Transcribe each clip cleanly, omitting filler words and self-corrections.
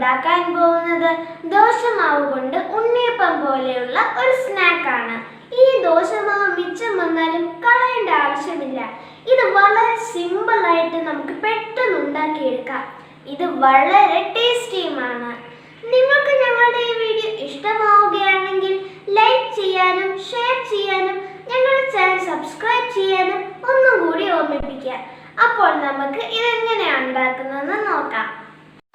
ഉണ്ടാക്കാൻ പോകുന്നത് ദോശമാവ് കൊണ്ട് ഉണ്ണിയപ്പം പോലെയുള്ള ഒരു സ്നാക്കാണ്. ഈ ദോശമാവ് മിച്ചം വന്നാലും കളയേണ്ട ആവശ്യമില്ല. ഇത് വളരെ സിമ്പിളായിട്ട് നമുക്ക് പെട്ടെന്ന് ഉണ്ടാക്കിയെടുക്കാം. ഇത് വളരെ ടേസ്റ്റിയുമാണ്. നിങ്ങൾക്ക് ഞങ്ങളുടെ ഈ വീഡിയോ ഇഷ്ടമാവുകയാണെങ്കിൽ ലൈക്ക് ചെയ്യാനും ഷെയർ ചെയ്യാനും ഞങ്ങളുടെ ചാനൽ സബ്സ്ക്രൈബ് ചെയ്യാനും ഒന്നും കൂടി ഓർമ്മിപ്പിക്കുക. അപ്പോൾ നമുക്ക് ഇതെങ്ങനെയാണ് ഉണ്ടാക്കുന്നതെന്ന് നോക്കാം.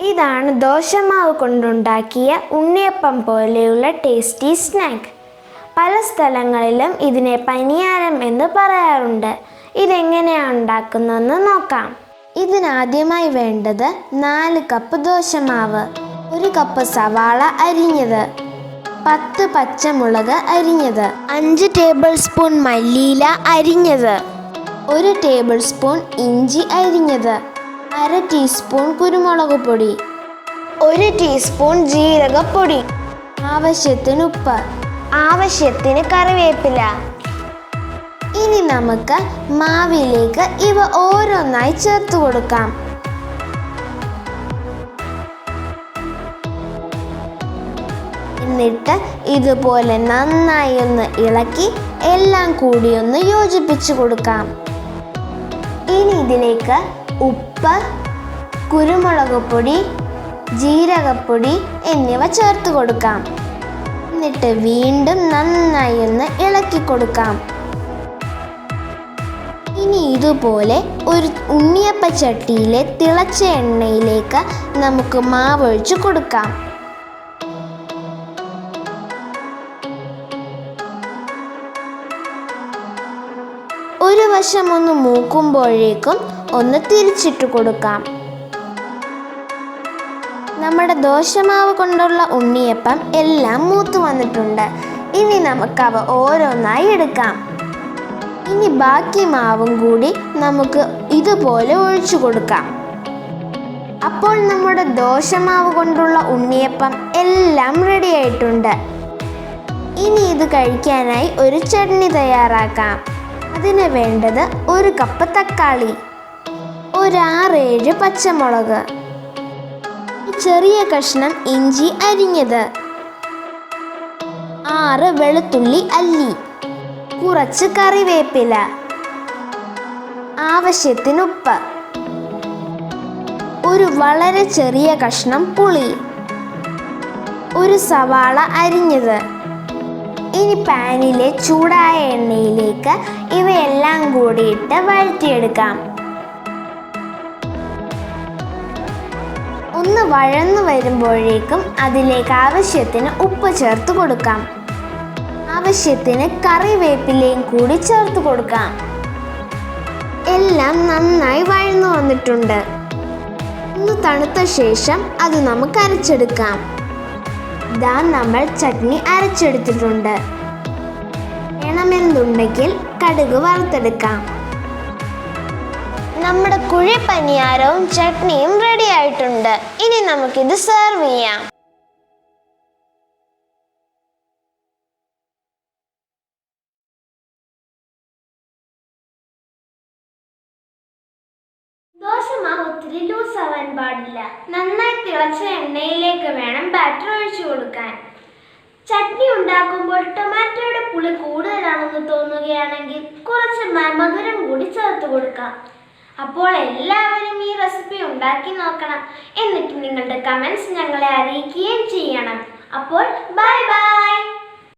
ഇതാണ് ദോശമാവ് കൊണ്ടുണ്ടാക്കിയ ഉണ്ണിയപ്പം പോലെയുള്ള ടേസ്റ്റി സ്നാക്ക്. പല സ്ഥലങ്ങളിലും ഇതിനെ പനിയാരം എന്ന് പറയാറുണ്ട്. ഇതെങ്ങനെയാണ് ഉണ്ടാക്കുന്നതെന്ന് നോക്കാം. ഇതിനാദ്യമായി വേണ്ടത് 4 കപ്പ് ദോശമാവ്, 1 കപ്പ് സവാള അരിഞ്ഞത്, 10 പച്ചമുളക് അരിഞ്ഞത്, 5 ടേബിൾ സ്പൂൺ മല്ലിയില അരിഞ്ഞത്, 1 ടേബിൾ സ്പൂൺ ഇഞ്ചി അരിഞ്ഞത്, 1/2 ടീസ്പൂൺ കുരുമുളക് പൊടി, 1 ടീസ്പൂൺ ജീരകപ്പൊടി, ആവശ്യത്തിന് ഉപ്പ്, ആവശ്യത്തിന് കറിവേപ്പില. ഇനി നമുക്ക് മാവിലേക്ക് ഇവ ഓരോന്നായി ചേർത്ത് കൊടുക്കാം. എന്നിട്ട് ഇതുപോലെ നന്നായി ഒന്ന് ഇളക്കി എല്ലാം കൂടി ഒന്ന് യോജിപ്പിച്ചു കൊടുക്കാം. ഇനി ഇതിലേക്ക് ഉപ്പ്, കുരുമുളക് പൊടി, ജീരകപ്പൊടി എന്നിവ ചേർത്ത് കൊടുക്കാം. എന്നിട്ട് വീണ്ടും നന്നായി ഒന്ന് ഇളക്കി കൊടുക്കാം. ഇനി ഇതുപോലെ ഒരു ഉണ്ണിയപ്പ ചട്ടിയിലെ തിളച്ച എണ്ണയിലേക്ക് നമുക്ക് മാവ് ഒഴിച്ചു കൊടുക്കാം. ഒരു വശം ഒന്ന് മൂക്കുമ്പോഴേക്കും ഒന്ന് തിരിച്ചിട്ട് കൊടുക്കാം. നമ്മുടെ ദോശമാവ് കൊണ്ടുള്ള ഉണ്ണിയപ്പം എല്ലാം മൂത്ത് വന്നിട്ടുണ്ട്. ഇനി നമുക്കവ ഓരോന്നായി എടുക്കാം. ഇനി ബാക്കി മാവും കൂടി നമുക്ക് ഇതുപോലെ ഒഴിച്ചു കൊടുക്കാം. അപ്പോൾ നമ്മുടെ ദോശമാവ് കൊണ്ടുള്ള ഉണ്ണിയപ്പം എല്ലാം റെഡി ആയിട്ടുണ്ട്. ഇനി ഇത് കഴിക്കാനായി ഒരു ചട്നി തയ്യാറാക്കാം. അതിന് വേണ്ടത് 1 കപ്പ് തക്കാളി, 6-7 പച്ചമുളക്, ചെറിയ കഷ്ണം ഇഞ്ചി അരിഞ്ഞത്, 6 വെളുത്തുള്ളി അല്ലി, കുറച്ച് കറിവേപ്പില, ആവശ്യത്തിന് ഉപ്പ്, ഒരു വളരെ ചെറിയ കഷ്ണം പുളി, 1 സവാള അരിഞ്ഞത്. ഇനി പാനിലെ ചൂടായ എണ്ണയിലേക്ക് ഇവയെല്ലാം കൂടി ഇട്ട് വഴറ്റിയെടുക്കാം. ഒന്ന് വഴന്നു വരുമ്പോഴേക്കും അതിലേക്ക് ആവശ്യത്തിന് ഉപ്പ് ചേർത്ത് കൊടുക്കാം. ആവശ്യത്തിന് കറിവേപ്പിലയും കൂടി ചേർത്ത് കൊടുക്കാം. എല്ലാം നന്നായി വഴന്നു വന്നിട്ടുണ്ട്. ഒന്ന് തണുത്ത ശേഷം അത് നമുക്ക് അരച്ചെടുക്കാം. ഇതാ നമ്മൾ ചട്നി അരച്ചെടുത്തിട്ടുണ്ട്. വേണമെന്നുണ്ടെങ്കിൽ കടുക് വറുത്തെടുക്കാം. നമ്മുടെ കുഴി പനിയാരവും ചട്നിയും റെഡി ആയിട്ടുണ്ട്. ഇനി നമുക്കിത് സെർവ് ചെയ്യാം. ദോശമാവ് ഒത്തിരി ലൂസ് ആവാൻ പാടില്ല. നന്നായി തിളച്ച എണ്ണയിലേക്ക് വേണം ബാറ്റർ ഒഴിച്ചു കൊടുക്കാൻ. ചട്നി ഉണ്ടാക്കുമ്പോൾ ടൊമാറ്റോയുടെ പുളി കൂടുതലാണെന്ന് തോന്നുകയാണെങ്കിൽ കുറച്ച് മധുരം കൂടി ചേർത്ത് കൊടുക്കാം. അപ്പോൾ എല്ലാവരും ഈ റെസിപ്പി ഉണ്ടാക്കി നോക്കണം. എന്നിട്ട് നിങ്ങളുടെ കമൻസ് ഞങ്ങളെ അറിയിക്കുകയും ചെയ്യണം. അപ്പോൾ ബൈ ബൈ.